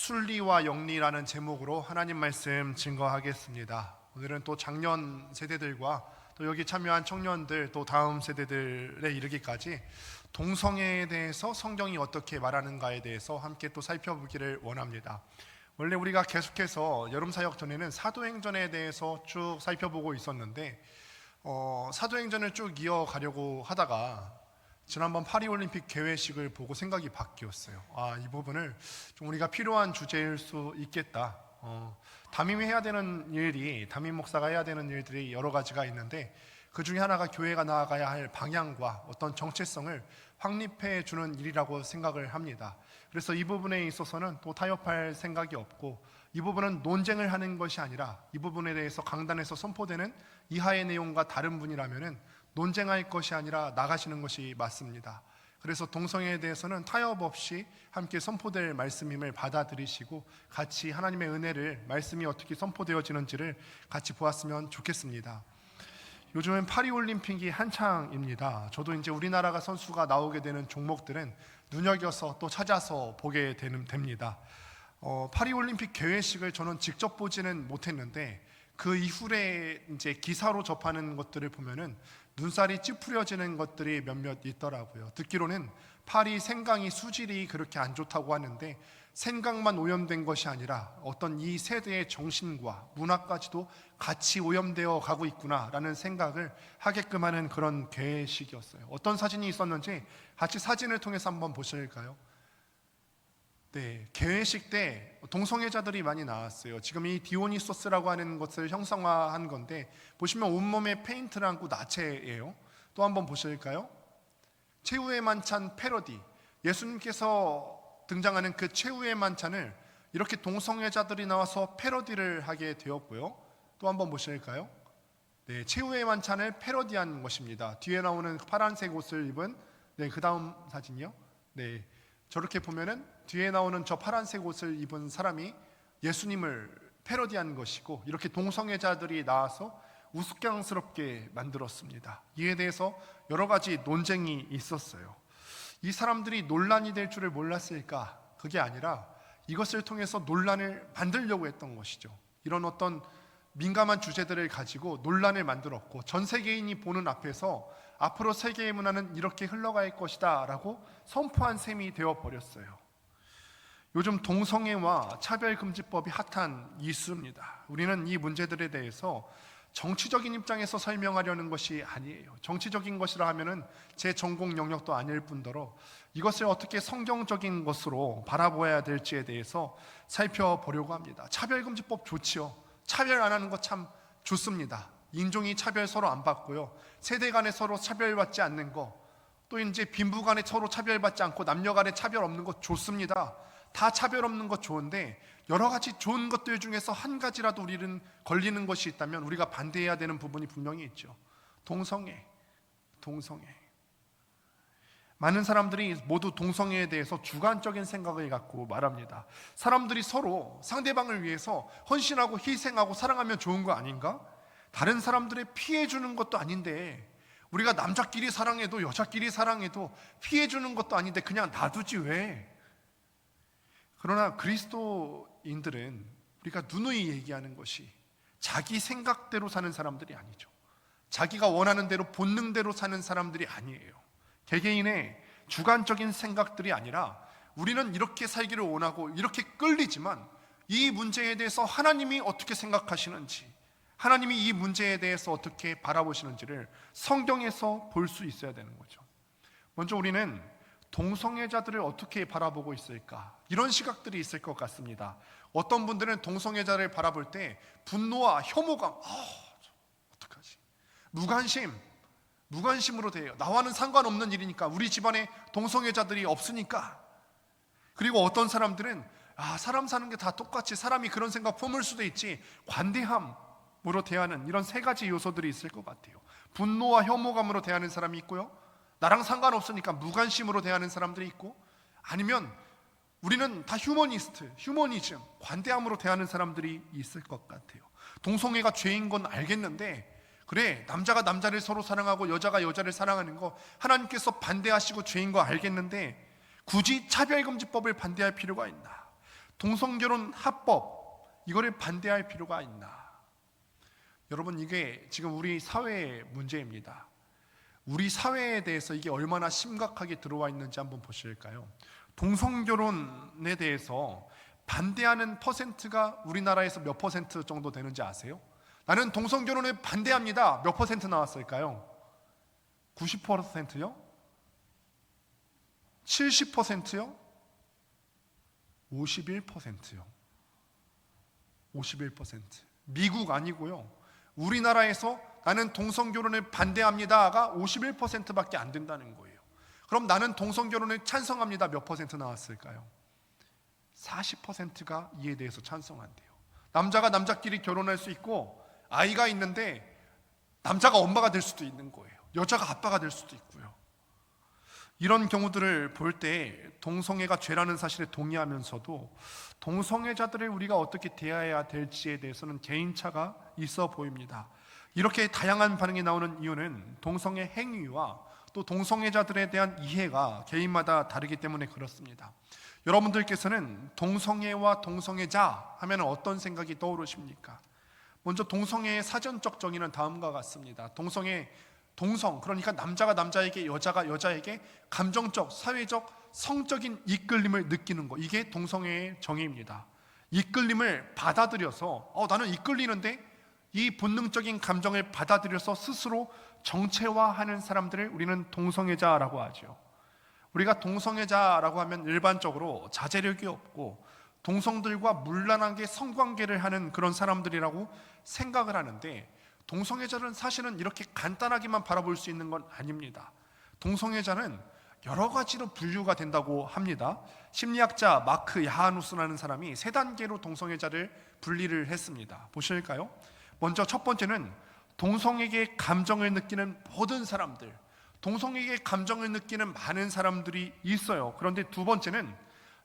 순리와 영리라는 제목으로 하나님 말씀 증거하겠습니다. 오늘은 또 작년 세대들과 또 여기 참여한 청년들, 또 다음 세대들에 이르기까지 동성애에 대해서 성경이 어떻게 말하는가에 대해서 함께 또 살펴보기를 원합니다. 원래 우리가 계속해서 여름 사역 전에는 사도행전에 대해서 쭉 살펴보고 있었는데 사도행전을 쭉 이어가려고 하다가 지난번 파리올림픽 개회식을 보고 생각이 바뀌었어요. 이 부분을 좀 우리가 필요한 주제일 수 있겠다. 담임 목사가 해야 되는 일들이 여러 가지가 있는데 그 중에 하나가 교회가 나아가야 할 방향과 어떤 정체성을 확립해 주는 일이라고 생각을 합니다. 그래서 이 부분에 있어서는 또 타협할 생각이 없고, 이 부분은 논쟁을 하는 것이 아니라 이 부분에 대해서 강단에서 선포되는 이하의 내용과 다른 분이라면은 논쟁할 것이 아니라 나가시는 것이 맞습니다. 그래서 동성애에 대해서는 타협 없이 함께 선포될 말씀임을 받아들이시고 같이 하나님의 은혜를, 말씀이 어떻게 선포되어지는지를 같이 보았으면 좋겠습니다. 요즘은 파리올림픽이 한창입니다. 저도 이제 우리나라가 선수가 나오게 되는 종목들은 눈여겨서 또 찾아서 보게 됩니다. 파리올림픽 개회식을 저는 직접 보지는 못했는데 그 이후에 이제 기사로 접하는 것들을 보면은 눈살이 찌푸려지는 것들이 몇몇 있더라고요. 듣기로는 파리 생강이 수질이 그렇게 안 좋다고 하는데 생강만 오염된 것이 아니라 어떤 이 세대의 정신과 문화까지도 같이 오염되어 가고 있구나라는 생각을 하게끔 하는 그런 개회식이었어요. 어떤 사진이 있었는지 같이 사진을 통해서 한번 보실까요? 네, 개회식 때 동성애자들이 많이 나왔어요. 지금 이 디오니소스라고 하는 것을 형상화한 건데 보시면 온몸에 페인트를 안고 나체예요. 또 한번 보실까요? 최후의 만찬 패러디, 예수님께서 등장하는 그 최후의 만찬을 이렇게 동성애자들이 나와서 패러디를 하게 되었고요. 또 한번 보실까요? 네, 최후의 만찬을 패러디한 것입니다. 뒤에 나오는 파란색 옷을 입은, 그 다음 사진이요. 네, 저렇게 보면은 뒤에 나오는 저 파란색 옷을 입은 사람이 예수님을 패러디한 것이고, 이렇게 동성애자들이 나와서 우스꽝스럽게 만들었습니다. 이에 대해서 여러 가지 논쟁이 있었어요. 이 사람들이 논란이 될 줄을 몰랐을까? 그게 아니라 이것을 통해서 논란을 만들려고 했던 것이죠. 이런 어떤 민감한 주제들을 가지고 논란을 만들었고, 전 세계인이 보는 앞에서 앞으로 세계의 문화는 이렇게 흘러갈 것이다 라고 선포한 셈이 되어버렸어요. 요즘 동성애와 차별금지법이 핫한 이슈입니다. 우리는 이 문제들에 대해서 정치적인 입장에서 설명하려는 것이 아니에요. 정치적인 것이라 하면은 제 전공 영역도 아닐 뿐더러 이것을 어떻게 성경적인 것으로 바라보아야 될지에 대해서 살펴보려고 합니다. 차별금지법 좋지요. 차별 안 하는 거 참 좋습니다. 인종이 차별 서로 안 받고요. 세대 간에 서로 차별받지 않는 거, 또 이제 빈부 간에 서로 차별받지 않고 남녀 간에 차별 없는 거 좋습니다. 다 차별 없는 것 좋은데 여러 가지 좋은 것들 중에서 한 가지라도 우리는 걸리는 것이 있다면 우리가 반대해야 되는 부분이 분명히 있죠. 동성애. 많은 사람들이 모두 동성애에 대해서 주관적인 생각을 갖고 말합니다. 사람들이 서로 상대방을 위해서 헌신하고 희생하고 사랑하면 좋은 거 아닌가? 다른 사람들의 피해 주는 것도 아닌데, 우리가 남자끼리 사랑해도 여자끼리 사랑해도 피해 주는 것도 아닌데 그냥 놔두지 왜? 그러나 그리스도인들은 우리가 누누이 얘기하는 것이 자기 생각대로 사는 사람들이 아니죠. 자기가 원하는 대로 본능대로 사는 사람들이 아니에요. 개개인의 주관적인 생각들이 아니라 우리는 이렇게 살기를 원하고 이렇게 끌리지만 이 문제에 대해서 하나님이 어떻게 생각하시는지, 하나님이 이 문제에 대해서 어떻게 바라보시는지를 성경에서 볼 수 있어야 되는 거죠. 먼저 우리는 동성애자들을 어떻게 바라보고 있을까? 이런 시각들이 있을 것 같습니다. 어떤 분들은 동성애자를 바라볼 때 분노와 혐오감, 어떡하지? 무관심으로 대해요. 나와는 상관없는 일이니까, 우리 집안에 동성애자들이 없으니까. 그리고 어떤 사람들은 사람 사는 게 다 똑같이, 사람이 그런 생각 품을 수도 있지, 관대함으로 대하는 이런 세 가지 요소들이 있을 것 같아요. 분노와 혐오감으로 대하는 사람이 있고요, 나랑 상관없으니까 무관심으로 대하는 사람들이 있고, 아니면 우리는 다 휴머니즘, 관대함으로 대하는 사람들이 있을 것 같아요. 동성애가 죄인 건 알겠는데, 그래, 남자가 남자를 서로 사랑하고 여자가 여자를 사랑하는 거 하나님께서 반대하시고 죄인 거 알겠는데 굳이 차별금지법을 반대할 필요가 있나? 동성결혼 합법, 이거를 반대할 필요가 있나? 여러분, 이게 지금 우리 사회의 문제입니다. 우리 사회에 대해서 이게 얼마나 심각하게 들어와 있는지 한번 보실까요? 동성결혼에 대해서 반대하는 퍼센트가 우리나라에서 몇 퍼센트 정도 되는지 아세요? 나는 동성결혼을 반대합니다. 몇 퍼센트 나왔을까요? 90%요? 70%요? 51%요. 51%. 미국 아니고요. 우리나라에서 나는 동성결혼을 반대합니다가 51%밖에 안 된다는 거예요. 그럼 나는 동성결혼을 찬성합니다. 몇 퍼센트 나왔을까요? 40%가 이에 대해서 찬성한대요. 남자가 남자끼리 결혼할 수 있고 아이가 있는데 남자가 엄마가 될 수도 있는 거예요. 여자가 아빠가 될 수도 있고요. 이런 경우들을 볼 때 동성애가 죄라는 사실에 동의하면서도 동성애자들을 우리가 어떻게 대해야 될지에 대해서는 개인차가 있어 보입니다. 이렇게 다양한 반응이 나오는 이유는 동성애 행위와 또 동성애자들에 대한 이해가 개인마다 다르기 때문에 그렇습니다. 여러분들께서는 동성애와 동성애자 하면 어떤 생각이 떠오르십니까? 먼저 동성애의 사전적 정의는 다음과 같습니다. 동성, 그러니까 남자가 남자에게, 여자가 여자에게 감정적, 사회적, 성적인 이끌림을 느끼는 것, 이게 동성애의 정의입니다. 이끌림을 받아들여서 나는 이끌리는데 이 본능적인 감정을 받아들여서 스스로 정체화하는 사람들을 우리는 동성애자라고 하죠. 우리가 동성애자라고 하면 일반적으로 자제력이 없고 동성들과 문란하게 성관계를 하는 그런 사람들이라고 생각을 하는데, 동성애자는 사실은 이렇게 간단하게만 바라볼 수 있는 건 아닙니다. 동성애자는 여러 가지로 분류가 된다고 합니다. 심리학자 마크 야하누스라는 사람이 세 단계로 동성애자를 분리를 했습니다. 보실까요? 먼저 첫 번째는 동성에게 감정을 느끼는 모든 사람들, 동성에게 감정을 느끼는 많은 사람들이 있어요. 그런데 두 번째는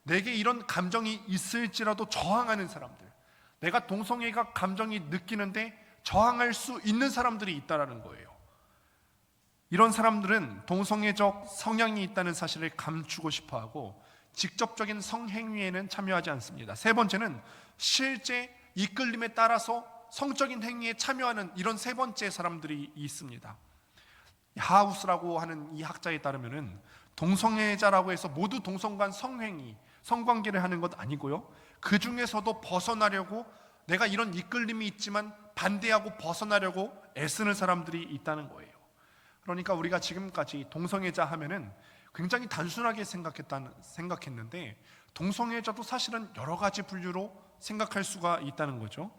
내게 이런 감정이 있을지라도 저항하는 사람들, 내가 동성애가 감정이 느끼는데 저항할 수 있는 사람들이 있다는 거예요. 이런 사람들은 동성애적 성향이 있다는 사실을 감추고 싶어하고 직접적인 성행위에는 참여하지 않습니다. 세 번째는 실제 이끌림에 따라서 성적인 행위에 참여하는 이런 세 번째 사람들이 있습니다. 하우스라고 하는 이 학자에 따르면은 동성애자라고 해서 모두 동성간 성행위, 성관계를 하는 것 아니고요, 그 중에서도 벗어나려고 내가 이런 이끌림이 있지만 반대하고 벗어나려고 애쓰는 사람들이 있다는 거예요. 그러니까 우리가 지금까지 동성애자 하면은 굉장히 단순하게 생각했는데 동성애자도 사실은 여러 가지 분류로 생각할 수가 있다는 거죠.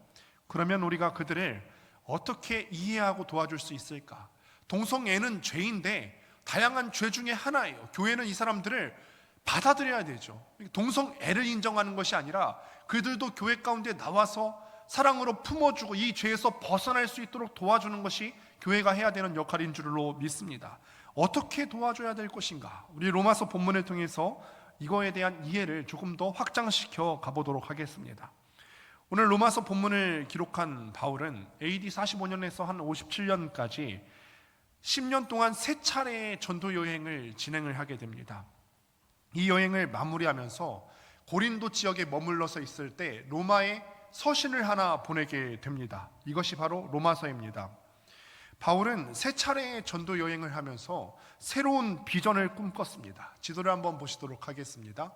그러면 우리가 그들을 어떻게 이해하고 도와줄 수 있을까? 동성애는 죄인데 다양한 죄 중에 하나예요. 교회는 이 사람들을 받아들여야 되죠. 동성애를 인정하는 것이 아니라 그들도 교회 가운데 나와서 사랑으로 품어주고 이 죄에서 벗어날 수 있도록 도와주는 것이 교회가 해야 되는 역할인 줄로 믿습니다. 어떻게 도와줘야 될 것인가? 우리 로마서 본문을 통해서 이거에 대한 이해를 조금 더 확장시켜 가보도록 하겠습니다. 오늘 로마서 본문을 기록한 바울은 AD 45년에서 한 57년까지 10년 동안 3차례의 전도 여행을 진행을 하게 됩니다. 이 여행을 마무리하면서 고린도 지역에 머물러서 있을 때 로마에 서신을 하나 보내게 됩니다. 이것이 바로 로마서입니다. 바울은 3차례의 전도 여행을 하면서 새로운 비전을 꿈꿨습니다. 지도를 한번 보시도록 하겠습니다.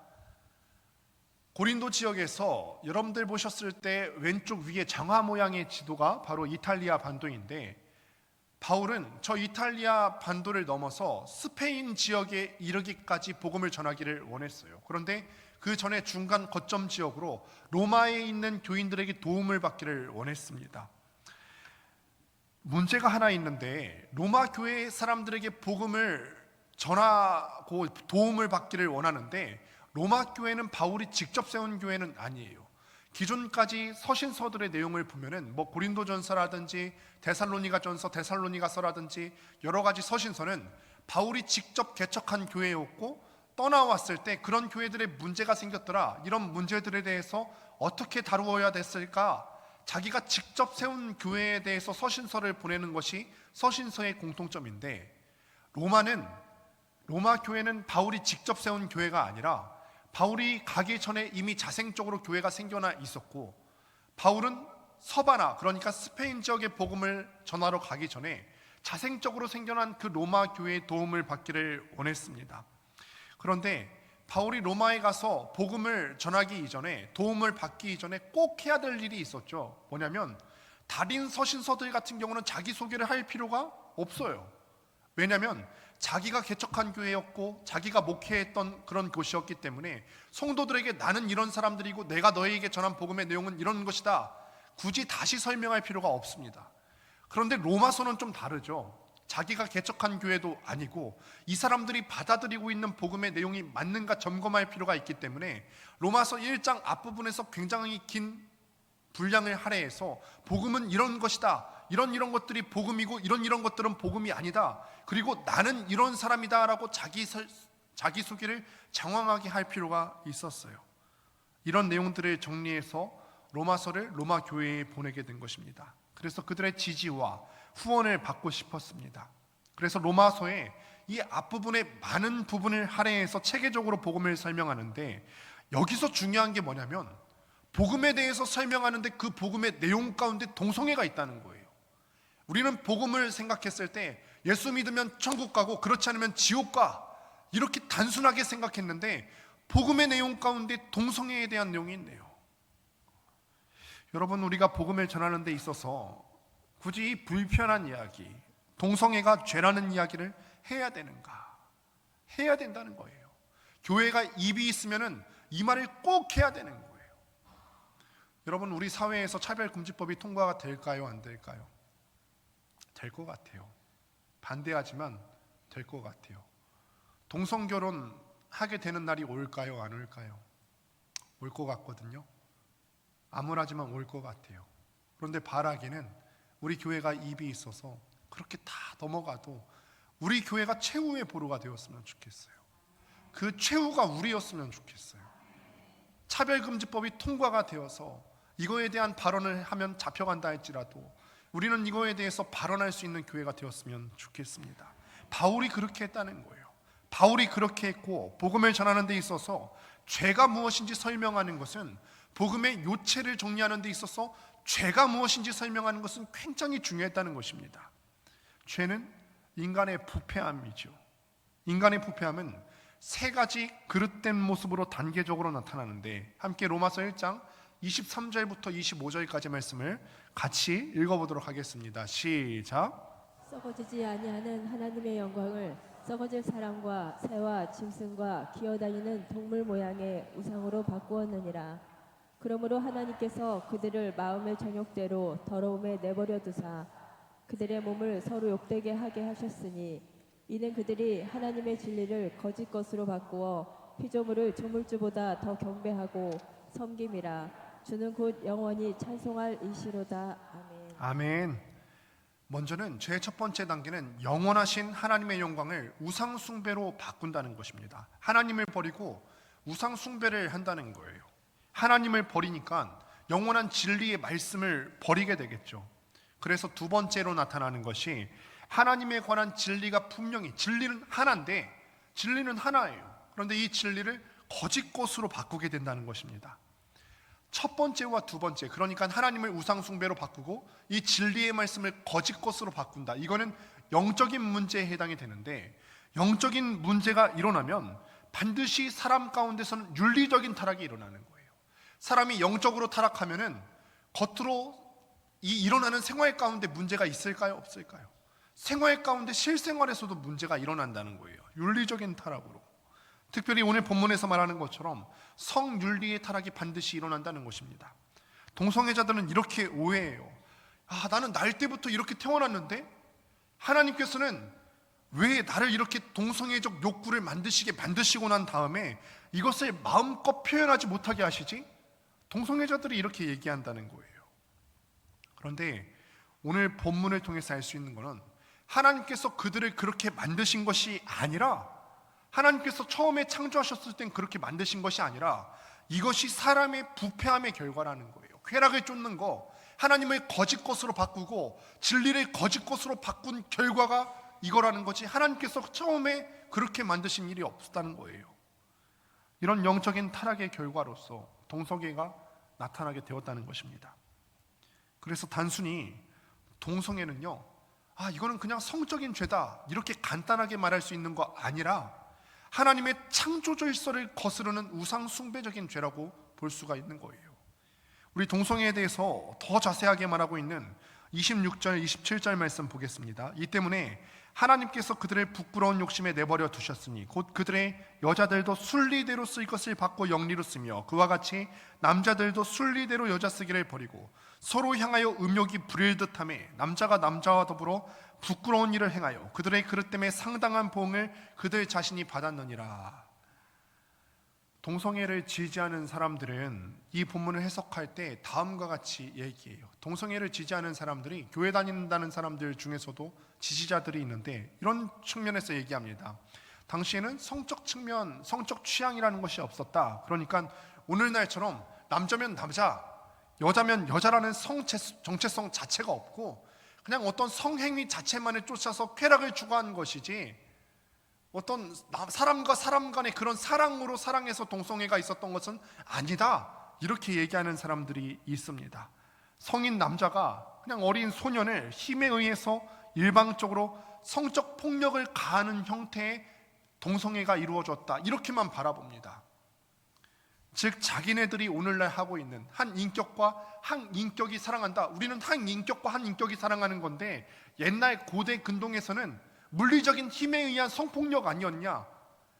고린도 지역에서 여러분들 보셨을 때 왼쪽 위에 장화 모양의 지도가 바로 이탈리아 반도인데, 바울은 저 이탈리아 반도를 넘어서 스페인 지역에 이르기까지 복음을 전하기를 원했어요. 그런데 그 전에 중간 거점 지역으로 로마에 있는 교인들에게 도움을 받기를 원했습니다. 문제가 하나 있는데, 로마 교회 사람들에게 복음을 전하고 도움을 받기를 원하는데 로마 교회는 바울이 직접 세운 교회는 아니에요. 기존까지 서신서들의 내용을 보면은 고린도전서라든지 데살로니가전서, 데살로니가서라든지 여러 가지 서신서는 바울이 직접 개척한 교회였고, 떠나왔을 때 그런 교회들의 문제가 생겼더라, 이런 문제들에 대해서 어떻게 다루어야 됐을까, 자기가 직접 세운 교회에 대해서 서신서를 보내는 것이 서신서의 공통점인데, 로마 교회는 바울이 직접 세운 교회가 아니라 바울이 가기 전에 이미 자생적으로 교회가 생겨나 있었고, 바울은 서바나, 그러니까 스페인 지역의 복음을 전하러 가기 전에 자생적으로 생겨난 그 로마 교회의 도움을 받기를 원했습니다. 그런데 바울이 로마에 가서 복음을 전하기 이전에, 도움을 받기 이전에 꼭 해야 될 일이 있었죠. 뭐냐면 달인 서신서들 같은 경우는 자기소개를 할 필요가 없어요. 왜냐하면 자기가 개척한 교회였고 자기가 목회했던 그런 곳이었기 때문에 성도들에게 나는 이런 사람들이고 내가 너희에게 전한 복음의 내용은 이런 것이다, 굳이 다시 설명할 필요가 없습니다. 그런데 로마서는 좀 다르죠. 자기가 개척한 교회도 아니고 이 사람들이 받아들이고 있는 복음의 내용이 맞는가 점검할 필요가 있기 때문에 로마서 1장 앞부분에서 굉장히 긴 분량을 할애해서 복음은 이런 것이다, 이런 것들이 복음이고 이런 것들은 복음이 아니다, 그리고 나는 이런 사람이다 라고 자기소개를 장황하게 할 필요가 있었어요. 이런 내용들을 정리해서 로마서를 로마 교회에 보내게 된 것입니다. 그래서 그들의 지지와 후원을 받고 싶었습니다. 그래서 로마서의 이 앞부분의 많은 부분을 할애해서 체계적으로 복음을 설명하는데, 여기서 중요한 게 뭐냐면 복음에 대해서 설명하는데 그 복음의 내용 가운데 동성애가 있다는 거예요. 우리는 복음을 생각했을 때 예수 믿으면 천국 가고 그렇지 않으면 지옥 가, 이렇게 단순하게 생각했는데 복음의 내용 가운데 동성애에 대한 내용이 있네요. 여러분, 우리가 복음을 전하는 데 있어서 굳이 이 불편한 이야기, 동성애가 죄라는 이야기를 해야 되는가? 해야 된다는 거예요. 교회가 입이 있으면은 이 말을 꼭 해야 되는 거예요. 여러분, 우리 사회에서 차별금지법이 통과가 될까요? 안 될까요? 될 것 같아요. 반대하지만 될 것 같아요. 동성결혼 하게 되는 날이 올까요? 안 올까요? 올 것 같거든요. 암울하지만 올 것 같아요. 그런데 바라기는 우리 교회가 입이 있어서 그렇게 다 넘어가도 우리 교회가 최후의 보루가 되었으면 좋겠어요. 그 최후가 우리였으면 좋겠어요. 차별금지법이 통과가 되어서 이거에 대한 발언을 하면 잡혀간다 할지라도 우리는 이거에 대해서 발언할 수 있는 교회가 되었으면 좋겠습니다. 바울이 그렇게 했다는 거예요. 바울이 그렇게 했고, 복음을 전하는 데 있어서 죄가 무엇인지 설명하는 것은, 복음의 요체를 정리하는 데 있어서 죄가 무엇인지 설명하는 것은 굉장히 중요했다는 것입니다. 죄는 인간의 부패함이죠. 인간의 부패함은 세 가지 그릇된 모습으로 단계적으로 나타나는데, 함께 로마서 1장 23절부터 25절까지 말씀을 같이 읽어보도록 하겠습니다. 시작. 썩어지지 아니하는 하나님의 영광을 썩어질 사람과 새와 짐승과 기어다니는 동물 모양의 우상으로 바꾸었느니라. 그러므로 하나님께서 그들을 마음의 정욕대로 더러움에 내버려 두사 그들의 몸을 서로 욕되게 하게 하셨으니, 이는 그들이 하나님의 진리를 거짓 것으로 바꾸어 피조물을 조물주보다 더 경배하고 섬김이라. 주는 곧 영원히 찬송할 이시로다. 아멘. 아멘. 먼저는 죄의 첫 번째 단계는 영원하신 하나님의 영광을 우상 숭배로 바꾼다는 것입니다. 하나님을 버리고 우상 숭배를 한다는 거예요. 하나님을 버리니까 영원한 진리의 말씀을 버리게 되겠죠. 그래서 두 번째로 나타나는 것이, 하나님에 관한 진리가 분명히, 진리는 하나인데, 진리는 하나예요. 그런데 이 진리를 거짓 것으로 바꾸게 된다는 것입니다. 첫 번째와 두 번째, 그러니까 하나님을 우상 숭배로 바꾸고 이 진리의 말씀을 거짓 것으로 바꾼다. 이거는 영적인 문제에 해당이 되는데, 영적인 문제가 일어나면 반드시 사람 가운데서는 윤리적인 타락이 일어나는 거예요. 사람이 영적으로 타락하면은 겉으로 이 일어나는 생활 가운데 문제가 있을까요? 없을까요? 생활 가운데 실생활에서도 문제가 일어난다는 거예요. 윤리적인 타락으로. 특별히 오늘 본문에서 말하는 것처럼 성윤리의 타락이 반드시 일어난다는 것입니다. 동성애자들은 이렇게 오해해요. 나는 날 때부터 이렇게 태어났는데 하나님께서는 왜 나를 이렇게 동성애적 욕구를 만드시고 난 다음에 이것을 마음껏 표현하지 못하게 하시지? 동성애자들이 이렇게 얘기한다는 거예요. 그런데 오늘 본문을 통해서 알 수 있는 것은, 하나님께서 그들을 그렇게 만드신 것이 아니라, 하나님께서 처음에 창조하셨을 땐 그렇게 만드신 것이 아니라 이것이 사람의 부패함의 결과라는 거예요. 쾌락을 쫓는 거, 하나님을 거짓 것으로 바꾸고 진리를 거짓 것으로 바꾼 결과가 이거라는 거지, 하나님께서 처음에 그렇게 만드신 일이 없었다는 거예요. 이런 영적인 타락의 결과로서 동성애가 나타나게 되었다는 것입니다. 그래서 단순히 동성애는요, 이거는 그냥 성적인 죄다 이렇게 간단하게 말할 수 있는 거 아니라 하나님의 창조 질서를 거스르는 우상 숭배적인 죄라고 볼 수가 있는 거예요. 우리 동성애에 대해서 더 자세하게 말하고 있는 26절, 27절 말씀 보겠습니다. 이 때문에 하나님께서 그들의 부끄러운 욕심에 내버려 두셨으니 곧 그들의 여자들도 순리대로 쓸 것을 받고 영리로 쓰며 그와 같이 남자들도 순리대로 여자 쓰기를 버리고 서로 향하여 음욕이 부릴 듯하며 남자가 남자와 더불어 부끄러운 일을 행하여 그들의 그릇 때문에 상당한 보응을 그들 자신이 받았느니라. 동성애를 지지하는 사람들은 이 본문을 해석할 때 다음과 같이 얘기해요. 동성애를 지지하는 사람들이 교회 다닌다는 사람들 중에서도 지지자들이 있는데 이런 측면에서 얘기합니다. 당시에는 성적 측면, 성적 취향이라는 것이 없었다. 그러니까 오늘날처럼 남자면 남자, 여자면 여자라는 정체성 자체가 없고 그냥 어떤 성행위 자체만을 쫓아서 쾌락을 추구하는 것이지 어떤 사람과 사람 간의 그런 사랑으로 사랑해서 동성애가 있었던 것은 아니다, 이렇게 얘기하는 사람들이 있습니다. 성인 남자가 그냥 어린 소년을 힘에 의해서 일방적으로 성적 폭력을 가하는 형태의 동성애가 이루어졌다, 이렇게만 바라봅니다. 즉 자기네들이 오늘날 하고 있는 한 인격과 한 인격이 사랑한다, 우리는 한 인격과 한 인격이 사랑하는 건데 옛날 고대 근동에서는 물리적인 힘에 의한 성폭력 아니었냐,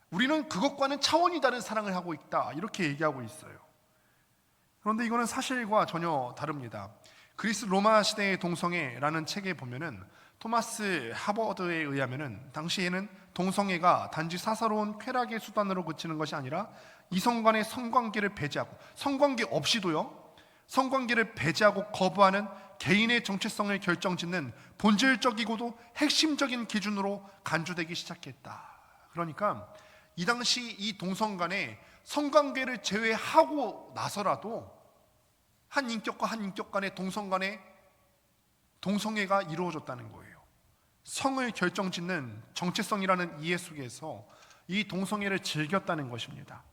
우리는 그것과는 차원이 다른 사랑을 하고 있다, 이렇게 얘기하고 있어요. 그런데 이거는 사실과 전혀 다릅니다. 그리스 로마 시대의 동성애라는 책에 보면은 토마스 하버드에 의하면은 당시에는 동성애가 단지 사사로운 쾌락의 수단으로 그치는 것이 아니라 이성 간의 성관계를 배제하고, 성관계 없이도요, 성관계를 배제하고 거부하는 개인의 정체성을 결정짓는 본질적이고도 핵심적인 기준으로 간주되기 시작했다. 그러니까 이 당시 이 동성 간의 성관계를 제외하고 나서라도 한 인격과 한 인격 간의 동성 간의 동성애가 이루어졌다는 거예요. 성을 결정짓는 정체성이라는 이해 속에서 이 동성애를 즐겼다는 것입니다.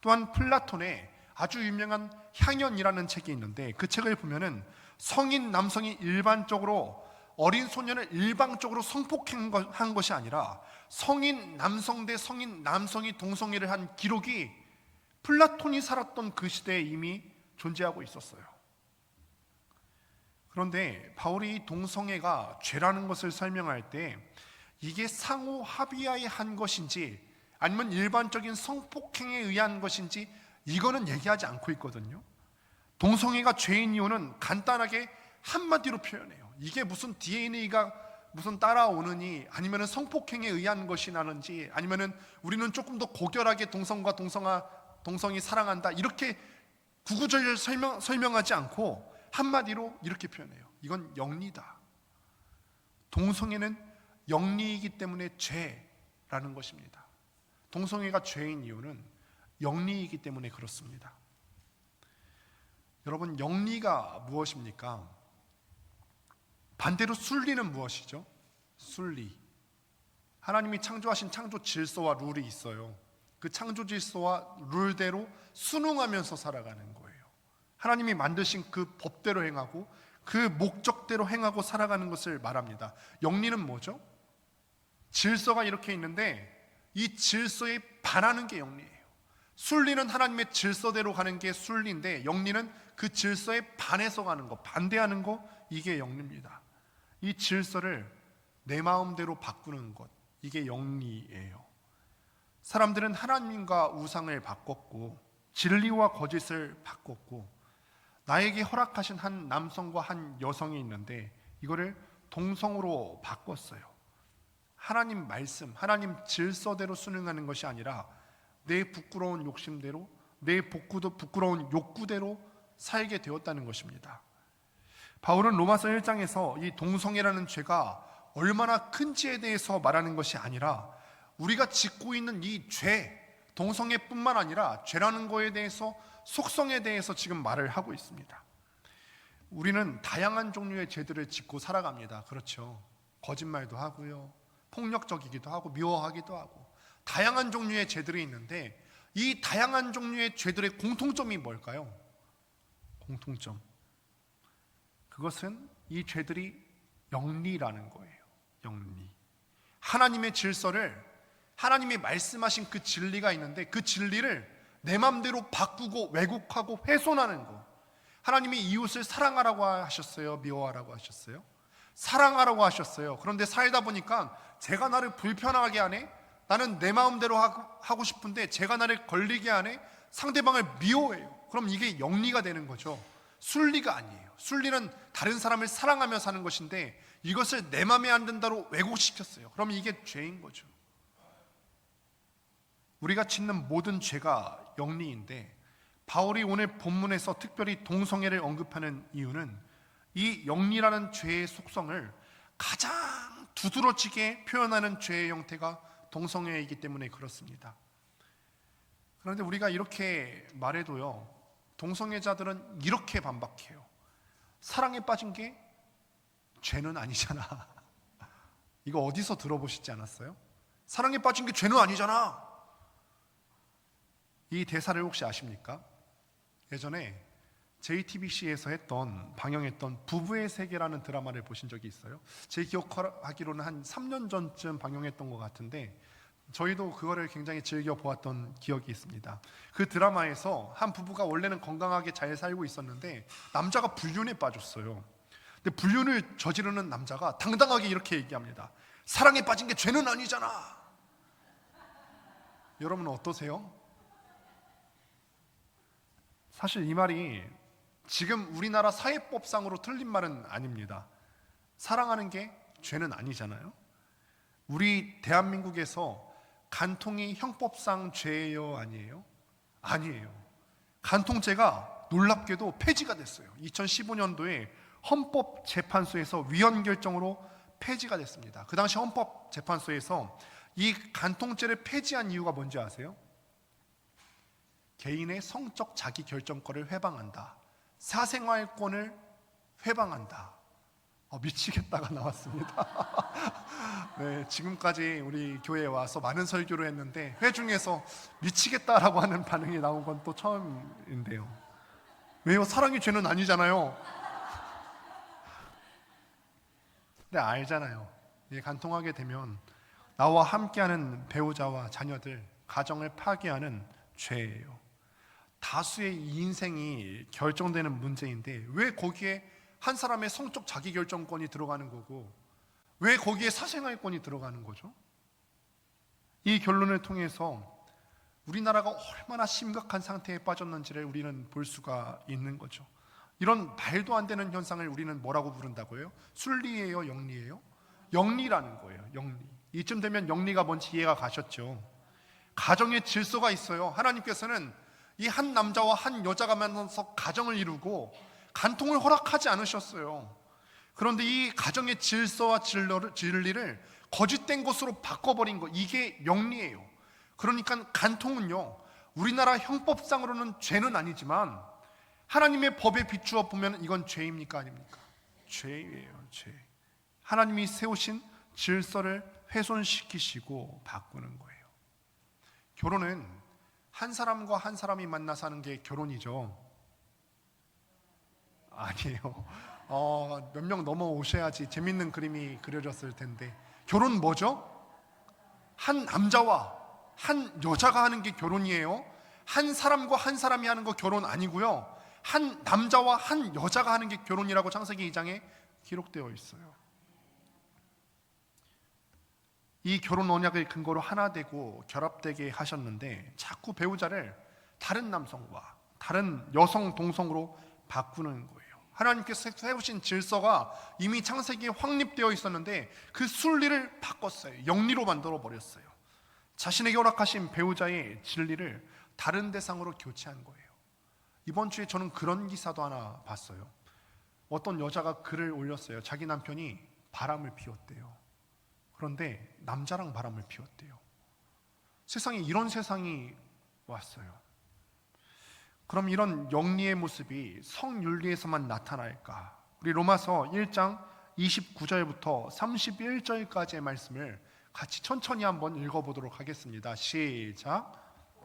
또한 플라톤의 아주 유명한 향연이라는 책이 있는데 그 책을 보면은 성인 남성이 일반적으로 어린 소년을 일방적으로 성폭행한 것이 아니라 성인 남성 대 성인 남성이 동성애를 한 기록이 플라톤이 살았던 그 시대에 이미 존재하고 있었어요. 그런데 바울이 동성애가 죄라는 것을 설명할 때 이게 상호 합의하에 한 것인지 아니면 일반적인 성폭행에 의한 것인지 이거는 얘기하지 않고 있거든요. 동성애가 죄인 이유는 간단하게 한마디로 표현해요. 이게 무슨 DNA가 무슨 따라오느니 아니면 성폭행에 의한 것이 나는지 아니면 우리는 조금 더 고결하게 동성과 동성이 사랑한다, 이렇게 구구절절 설명하지 않고 한마디로 이렇게 표현해요. 이건 영리다. 동성애는 영리이기 때문에 죄라는 것입니다. 동성애가 죄인 이유는 영리이기 때문에 그렇습니다. 여러분, 영리가 무엇입니까? 반대로 순리는 무엇이죠? 순리. 하나님이 창조하신 창조 질서와 룰이 있어요. 그 창조 질서와 룰대로 순응하면서 살아가는 거예요. 하나님이 만드신 그 법대로 행하고 그 목적대로 행하고 살아가는 것을 말합니다. 영리는 뭐죠? 질서가 이렇게 있는데 이 질서에 반하는 게 영리예요. 순리는 하나님의 질서대로 가는 게 순리인데 영리는 그 질서에 반해서 가는 거, 반대하는 거, 이게 영리입니다. 이 질서를 내 마음대로 바꾸는 것, 이게 영리예요. 사람들은 하나님과 우상을 바꿨고 진리와 거짓을 바꿨고 나에게 허락하신 한 남성과 한 여성이 있는데 이거를 동성으로 바꿨어요. 하나님 말씀, 하나님 질서대로 순응하는 것이 아니라 내 부끄러운 욕심대로, 내 부끄러운 욕구대로 살게 되었다는 것입니다. 바울은 로마서 1장에서 이 동성애라는 죄가 얼마나 큰지에 대해서 말하는 것이 아니라 우리가 짓고 있는 이 죄, 동성애뿐만 아니라 죄라는 거에 대해서, 속성에 대해서 지금 말을 하고 있습니다. 우리는 다양한 종류의 죄들을 짓고 살아갑니다. 그렇죠. 거짓말도 하고요, 폭력적이기도 하고 미워하기도 하고 다양한 종류의 죄들이 있는데 이 다양한 종류의 죄들의 공통점이 뭘까요? 공통점. 그것은 이 죄들이 영리라는 거예요. 영리. 하나님의 질서를, 하나님이 말씀하신 그 진리가 있는데 그 진리를 내 맘대로 바꾸고 왜곡하고 훼손하는 거. 하나님이 이웃을 사랑하라고 하셨어요? 미워하라고 하셨어요? 사랑하라고 하셨어요. 그런데 살다 보니까 제가 나를 불편하게 하네? 나는 내 마음대로 하고 싶은데 제가 나를 걸리게 하네? 상대방을 미워해요. 그럼 이게 영리가 되는 거죠. 순리가 아니에요. 순리는 다른 사람을 사랑하며 사는 것인데 이것을 내 맘에 안 든다로 왜곡시켰어요. 그럼 이게 죄인 거죠. 우리가 짓는 모든 죄가 영리인데 바울이 오늘 본문에서 특별히 동성애를 언급하는 이유는 이 영리라는 죄의 속성을 가장 두드러지게 표현하는 죄의 형태가 동성애이기 때문에 그렇습니다. 그런데 우리가 이렇게 말해도요, 동성애자들은 이렇게 반박해요. 사랑에 빠진 게 죄는 아니잖아. 이거 어디서 들어보시지 않았어요? 사랑에 빠진 게 죄는 아니잖아. 이 대사를 혹시 아십니까? 예전에 JTBC에서 방영했던 부부의 세계라는 드라마를 보신 적이 있어요? 제 기억하기로는 한 3년 전쯤 방영했던 것 같은데 저희도 그거를 굉장히 즐겨 보았던 기억이 있습니다. 그 드라마에서 한 부부가 원래는 건강하게 잘 살고 있었는데 남자가 불륜에 빠졌어요. 근데 불륜을 저지르는 남자가 당당하게 이렇게 얘기합니다. 사랑에 빠진 게 죄는 아니잖아. 여러분 어떠세요? 사실 이 말이 지금 우리나라 사회법상으로 틀린 말은 아닙니다. 사랑하는 게 죄는 아니잖아요. 우리 대한민국에서 간통이 형법상 죄예요, 아니에요? 아니에요. 간통죄가 놀랍게도 폐지가 됐어요. 2015년도에 헌법재판소에서 위헌 결정으로 폐지가 됐습니다. 그 당시 헌법재판소에서 이 간통죄를 폐지한 이유가 뭔지 아세요? 개인의 성적 자기결정권을 회방한다. 사생활권을 회방한다. 미치겠다가 나왔습니다. 네, 지금까지 우리 교회에 와서 많은 설교를 했는데 회중에서 미치겠다라고 하는 반응이 나온 건 또 처음인데요. 왜요? 사랑이 죄는 아니잖아요. 근데 알잖아요. 간통하게 되면 나와 함께하는 배우자와 자녀들, 가정을 파괴하는 죄예요. 다수의 인생이 결정되는 문제인데 왜 거기에 한 사람의 성적 자기결정권이 들어가는 거고 왜 거기에 사생활권이 들어가는 거죠? 이 결론을 통해서 우리나라가 얼마나 심각한 상태에 빠졌는지를 우리는 볼 수가 있는 거죠. 이런 말도 안 되는 현상을 우리는 뭐라고 부른다고요? 순리예요, 영리예요? 영리라는 거예요. 영리. 이쯤 되면 영리가 뭔지 이해가 가셨죠? 가정의 질서가 있어요. 하나님께서는 이 한 남자와 한 여자가 만나서 가정을 이루고 간통을 허락하지 않으셨어요. 그런데 이 가정의 질서와 진리를 거짓된 것으로 바꿔버린 거, 이게 영리예요. 그러니까 간통은요, 우리나라 형법상으로는 죄는 아니지만 하나님의 법에 비추어 보면 이건 죄입니까, 아닙니까? 죄예요, 죄. 하나님이 세우신 질서를 훼손시키시고 바꾸는 거예요. 결혼은 한 사람과 한 사람이 만나서 하는 게 결혼이죠. 아니에요. 몇 명 넘어오셔야지 재밌는 그림이 그려졌을 텐데. 결혼 뭐죠? 한 남자와 한 여자가 하는 게 결혼이에요. 한 사람과 한 사람이 하는 거 결혼 아니고요. 한 남자와 한 여자가 하는 게 결혼이라고 창세기 2장에 기록되어 있어요. 이 결혼 언약을 근거로 하나 되고 결합되게 하셨는데 자꾸 배우자를 다른 남성과 다른 여성 동성으로 바꾸는 거예요. 하나님께서 세우신 질서가 이미 창세기에 확립되어 있었는데 그 순리를 바꿨어요. 영리로 만들어 버렸어요. 자신에게 허락하신 배우자의 진리를 다른 대상으로 교체한 거예요. 이번 주에 저는 그런 기사도 하나 봤어요. 어떤 여자가 글을 올렸어요. 자기 남편이 바람을 피웠대요. 그런데 남자랑 바람을 피웠대요. 세상에 이런 세상이 왔어요. 그럼 이런 영리의 모습이 성윤리에서만 나타날까? 우리 로마서 1장 29절부터 31절까지의 말씀을 같이 천천히 한번 읽어보도록 하겠습니다. 시작.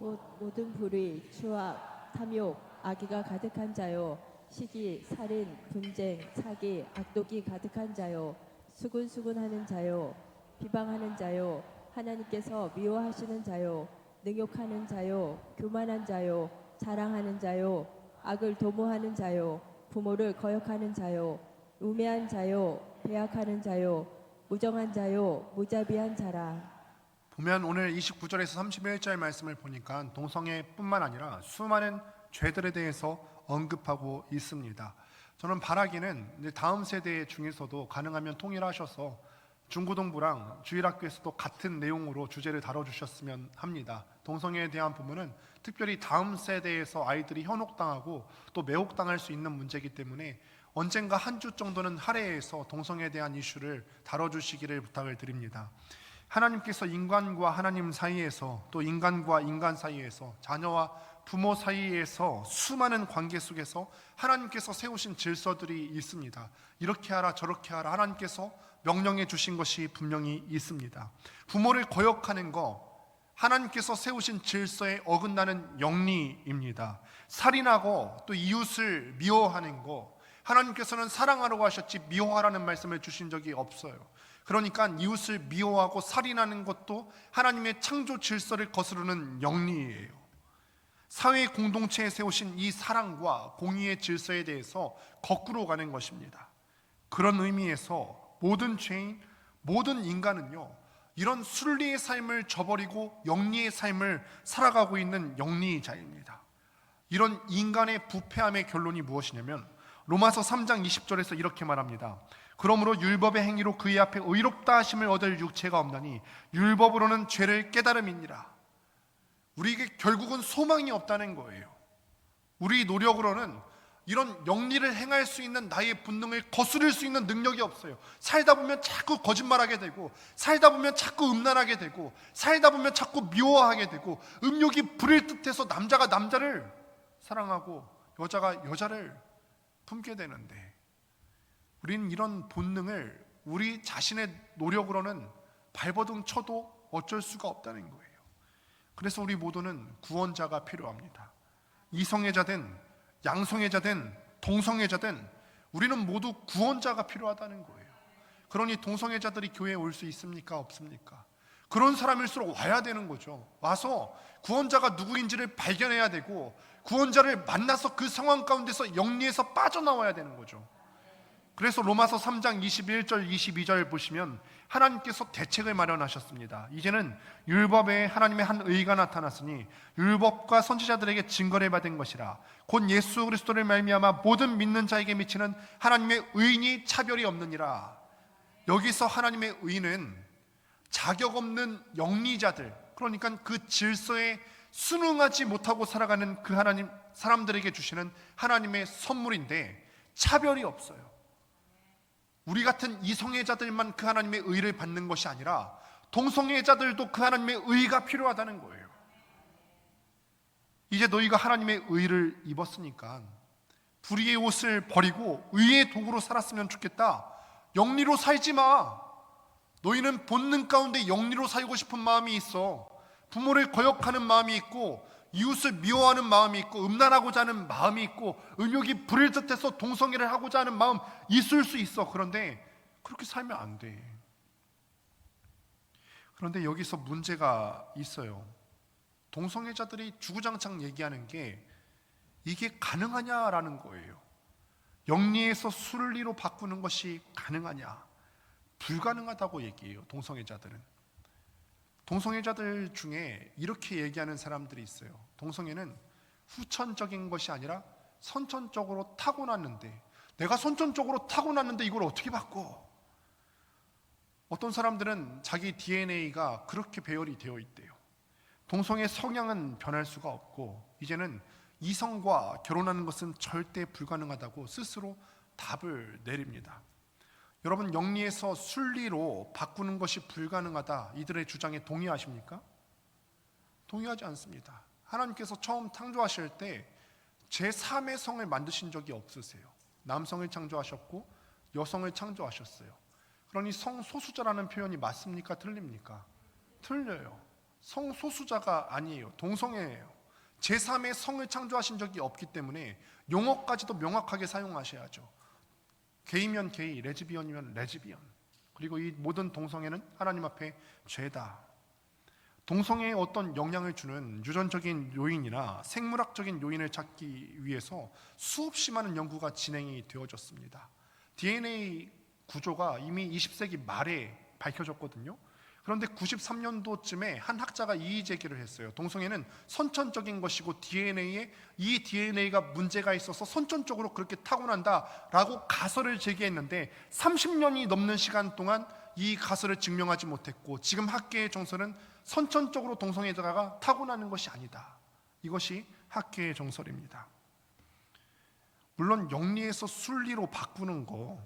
곧 모든 불의, 추악, 탐욕, 악의가 가득한 자요, 시기, 살인, 분쟁, 사기, 악독이 가득한 자요, 수군수군하는 자요, 비방하는 자요, 하나님께서 미워하시는 자요, 능욕하는 자요, 교만한 자요, 자랑하는 자요, 악을 도모하는 자요, 부모를 거역하는 자요, 우매한 자요, 배약하는 자요, 무정한 자요, 무자비한 자라. 보면 오늘 29절에서 31절 말씀을 보니까 동성애뿐만 아니라 수많은 죄들에 대해서 언급하고 있습니다. 저는 바라기는 이제 다음 세대 중에서도 가능하면 통일하셔서 중고등부랑 주일학교에서도 같은 내용으로 주제를 다뤄주셨으면 합니다. 동성애에 대한 부분은 특별히 다음 세대에서 아이들이 현혹당하고 또 매혹당할 수 있는 문제이기 때문에 언젠가 한 주 정도는 할애해서 동성애에 대한 이슈를 다뤄주시기를 부탁을 드립니다. 하나님께서 인간과 하나님 사이에서 또 인간과 인간 사이에서 자녀와 부모 사이에서 수많은 관계 속에서 하나님께서 세우신 질서들이 있습니다. 이렇게 하라 저렇게 하라 하나님께서 명령해 주신 것이 분명히 있습니다. 부모를 거역하는 거 하나님께서 세우신 질서에 어긋나는 영리입니다. 살인하고 또 이웃을 미워하는 거 하나님께서는 사랑하라고 하셨지 미워하라는 말씀을 주신 적이 없어요. 그러니까 이웃을 미워하고 살인하는 것도 하나님의 창조 질서를 거스르는 영리예요. 사회 공동체에 세우신 이 사랑과 공의의 질서에 대해서 거꾸로 가는 것입니다. 그런 의미에서 모든 죄인, 모든 인간은요, 이런 순리의 삶을 저버리고 영리의 삶을 살아가고 있는 영리자입니다. 이런 인간의 부패함의 결론이 무엇이냐면 로마서 3장 20절에서 이렇게 말합니다. 그러므로 율법의 행위로 그의 앞에 의롭다 하심을 얻을 육체가 없나니 율법으로는 죄를 깨달음이니라. 우리에게 결국은 소망이 없다는 거예요. 우리 노력으로는 이런 영리를 행할 수 있는 나의 본능을 거스를 수 있는 능력이 없어요. 살다 보면 자꾸 거짓말하게 되고, 살다 보면 자꾸 음란하게 되고, 살다 보면 자꾸 미워하게 되고, 음욕이 불일 듯해서 남자가 남자를 사랑하고 여자가 여자를 품게 되는데, 우리는 이런 본능을 우리 자신의 노력으로는 발버둥 쳐도 어쩔 수가 없다는 거예요. 그래서 우리 모두는 구원자가 필요합니다. 이성애자든 양성애자든 동성애자든 우리는 모두 구원자가 필요하다는 거예요. 그러니 동성애자들이 교회에 올 수 있습니까? 없습니까? 그런 사람일수록 와야 되는 거죠. 와서 구원자가 누구인지를 발견해야 되고 구원자를 만나서 그 상황 가운데서 영리에서 빠져나와야 되는 거죠. 그래서 로마서 3장 21절 22절 보시면 하나님께서 대책을 마련하셨습니다. 이제는 율법 외에 하나님의 한 의가 나타났으니 율법과 선지자들에게 증거를 받은 것이라. 곧 예수 그리스도를 말미암아 모든 믿는 자에게 미치는 하나님의 의인이 차별이 없느니라. 여기서 하나님의 의는 자격 없는 영리자들, 그러니까 그 질서에 순응하지 못하고 살아가는 그 하나님 사람들에게 주시는 하나님의 선물인데 차별이 없어요. 우리 같은 이성애자들만 그 하나님의 의를 받는 것이 아니라 동성애자들도 그 하나님의 의가 필요하다는 거예요. 이제 너희가 하나님의 의를 입었으니까 불의의 옷을 버리고 의의 도구로 살았으면 좋겠다. 영리로 살지 마. 너희는 본능 가운데 영리로 살고 싶은 마음이 있어. 부모를 거역하는 마음이 있고 이웃을 미워하는 마음이 있고 음란하고자 하는 마음이 있고 음욕이 부릴 듯해서 동성애를 하고자 하는 마음 있을 수 있어. 그런데 그렇게 살면 안 돼. 그런데 여기서 문제가 있어요. 동성애자들이 주구장창 얘기하는 게 이게 가능하냐라는 거예요. 영리에서 순리로 바꾸는 것이 가능하냐? 불가능하다고 얘기해요. 동성애자들은. 동성애자들 중에 이렇게 얘기하는 사람들이 있어요. 동성애는 후천적인 것이 아니라 선천적으로 타고났는데, 내가 선천적으로 타고났는데 이걸 어떻게 바꿔? 어떤 사람들은 자기 DNA가 그렇게 배열이 되어 있대요. 동성애 성향은 변할 수가 없고 이제는 이성과 결혼하는 것은 절대 불가능하다고 스스로 답을 내립니다. 여러분, 영리에서 순리로 바꾸는 것이 불가능하다, 이들의 주장에 동의하십니까? 동의하지 않습니다. 하나님께서 처음 창조하실 때 제3의 성을 만드신 적이 없으세요. 남성을 창조하셨고 여성을 창조하셨어요. 그러니 성소수자라는 표현이 맞습니까? 틀립니까? 틀려요. 성소수자가 아니에요. 동성애예요. 제3의 성을 창조하신 적이 없기 때문에 용어까지도 명확하게 사용하셔야죠. 게이면 게이, 레즈비언이면 레즈비언. 그리고 이 모든 동성애는 하나님 앞에 죄다. 동성애에 어떤 영향을 주는 유전적인 요인이나 생물학적인 요인을 찾기 위해서 수없이 많은 연구가 진행이 되어졌습니다. DNA 구조가 이미 20세기 말에 밝혀졌거든요. 그런데 93년도쯤에 한 학자가 이의 제기를 했어요. 동성애는 선천적인 것이고 이 DNA가 문제가 있어서 선천적으로 그렇게 타고난다라고 가설을 제기했는데 30년이 넘는 시간 동안 이 가설을 증명하지 못했고, 지금 학계의 정설은 선천적으로 동성애자가 타고나는 것이 아니다. 이것이 학계의 정설입니다. 물론 영리에서 순리로 바꾸는 거,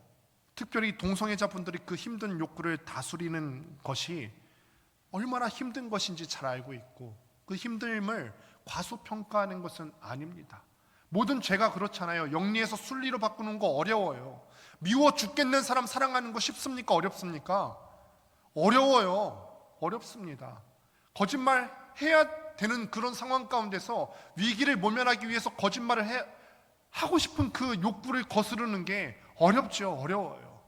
특별히 동성애자분들이 그 힘든 욕구를 다스리는 것이 얼마나 힘든 것인지 잘 알고 있고, 그 힘듦을 과소평가하는 것은 아닙니다. 모든 죄가 그렇잖아요. 영리에서 순리로 바꾸는 거 어려워요. 미워 죽겠는 사람 사랑하는 거 쉽습니까? 어렵습니까? 어려워요. 어렵습니다. 거짓말 해야 되는 그런 상황 가운데서 위기를 모면하기 위해서 거짓말을 하고 싶은 그 욕구를 거스르는 게 어렵죠. 어려워요.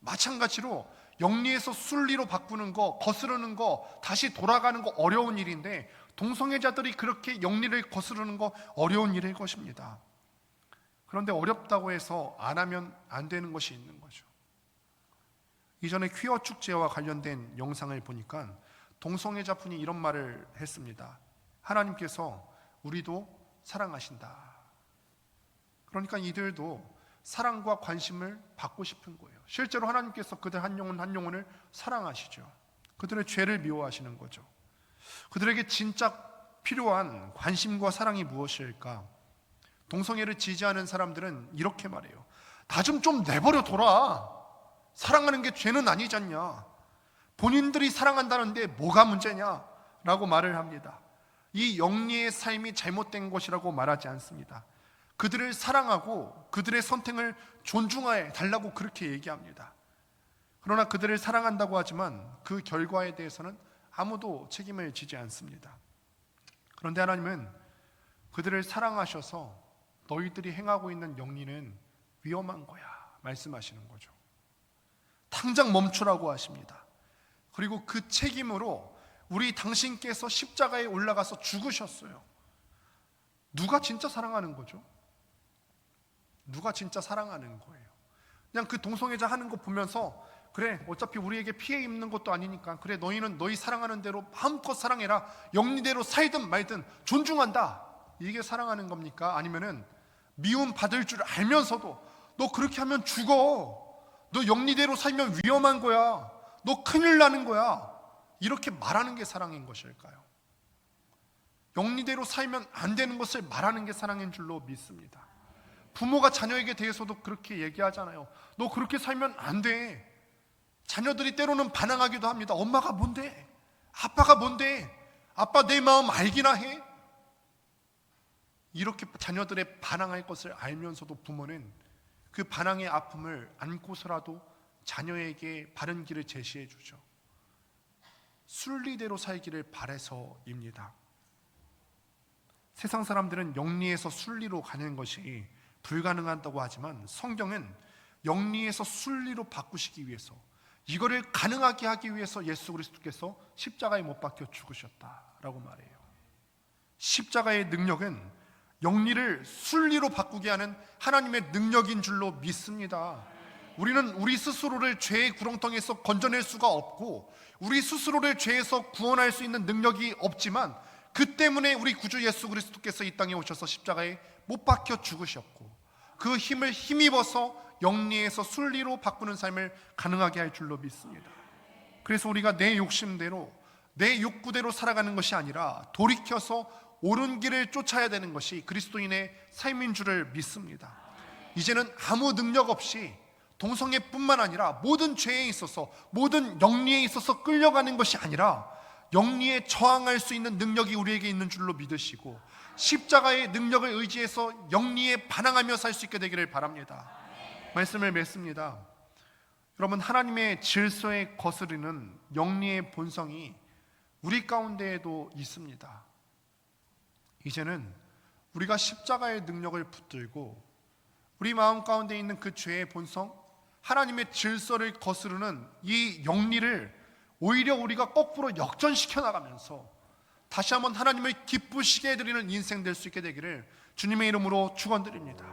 마찬가지로 영리에서 순리로 바꾸는 거, 거스르는 거, 다시 돌아가는 거 어려운 일인데, 동성애자들이 그렇게 영리를 거스르는 거 어려운 일일 것입니다. 그런데 어렵다고 해서 안 하면 안 되는 것이 있는 거죠. 이전에 퀴어 축제와 관련된 영상을 보니까 동성애자분이 이런 말을 했습니다. 하나님께서 우리도 사랑하신다. 그러니까 이들도 사랑과 관심을 받고 싶은 거예요. 실제로 하나님께서 그들 한 영혼 한 영혼을 사랑하시죠. 그들의 죄를 미워하시는 거죠. 그들에게 진짜 필요한 관심과 사랑이 무엇일까? 동성애를 지지하는 사람들은 이렇게 말해요. 나 좀 내버려 둬라. 사랑하는 게 죄는 아니잖냐. 본인들이 사랑한다는데 뭐가 문제냐? 라고 말을 합니다. 이 영리의 삶이 잘못된 것이라고 말하지 않습니다. 그들을 사랑하고 그들의 선택을 존중해 달라고 그렇게 얘기합니다. 그러나 그들을 사랑한다고 하지만 그 결과에 대해서는 아무도 책임을 지지 않습니다. 그런데 하나님은 그들을 사랑하셔서 너희들이 행하고 있는 영리는 위험한 거야 말씀하시는 거죠. 당장 멈추라고 하십니다. 그리고 그 책임으로 우리 당신께서 십자가에 올라가서 죽으셨어요. 누가 진짜 사랑하는 거죠? 누가 진짜 사랑하는 거예요? 그냥 그 동성애자 하는 거 보면서 그래 어차피 우리에게 피해 입는 것도 아니니까 그래 너희는 너희 사랑하는 대로 마음껏 사랑해라. 영리대로 살든 말든 존중한다. 이게 사랑하는 겁니까? 아니면은 미움 받을 줄 알면서도 너 그렇게 하면 죽어. 너 영리대로 살면 위험한 거야. 너 큰일 나는 거야. 이렇게 말하는 게 사랑인 것일까요? 영리대로 살면 안 되는 것을 말하는 게 사랑인 줄로 믿습니다. 부모가 자녀에게 대해서도 그렇게 얘기하잖아요. 너 그렇게 살면 안 돼. 자녀들이 때로는 반항하기도 합니다. 엄마가 뭔데? 아빠가 뭔데? 아빠 내 마음 알기나 해? 이렇게 자녀들의 반항할 것을 알면서도 부모는 그 반항의 아픔을 안고서라도 자녀에게 바른 길을 제시해 주죠. 순리대로 살기를 바라서입니다. 세상 사람들은 영리에서 순리로 가는 것이 불가능하다고 하지만 성경은 영리에서 순리로 바꾸시기 위해서, 이거를 가능하게 하기 위해서 예수 그리스도께서 십자가에 못 박혀 죽으셨다라고 말해요. 십자가의 능력은 영리를 순리로 바꾸게 하는 하나님의 능력인 줄로 믿습니다. 우리는 우리 스스로를 죄의 구렁텅이에서 건져낼 수가 없고 우리 스스로를 죄에서 구원할 수 있는 능력이 없지만, 그 때문에 우리 구주 예수 그리스도께서 이 땅에 오셔서 십자가에 못 박혀 죽으셨고 그 힘을 힘입어서 영리에서 순리로 바꾸는 삶을 가능하게 할 줄로 믿습니다. 그래서 우리가 내 욕심대로 내 욕구대로 살아가는 것이 아니라 돌이켜서 옳은 길을 쫓아야 되는 것이 그리스도인의 삶인 줄을 믿습니다. 이제는 아무 능력 없이 동성애뿐만 아니라 모든 죄에 있어서, 모든 영리에 있어서 끌려가는 것이 아니라 영리에 저항할 수 있는 능력이 우리에게 있는 줄로 믿으시고 십자가의 능력을 의지해서 영리에 반항하며 살 수 있게 되기를 바랍니다. 말씀을 맺습니다. 여러분, 하나님의 질서에 거스르는 영리의 본성이 우리 가운데에도 있습니다. 이제는 우리가 십자가의 능력을 붙들고 우리 마음 가운데 있는 그 죄의 본성, 하나님의 질서를 거스르는 이 영리를 오히려 우리가 거꾸로 역전시켜 나가면서 다시 한번 하나님을 기쁘시게 해드리는 인생 될 수 있게 되기를 주님의 이름으로 축원드립니다.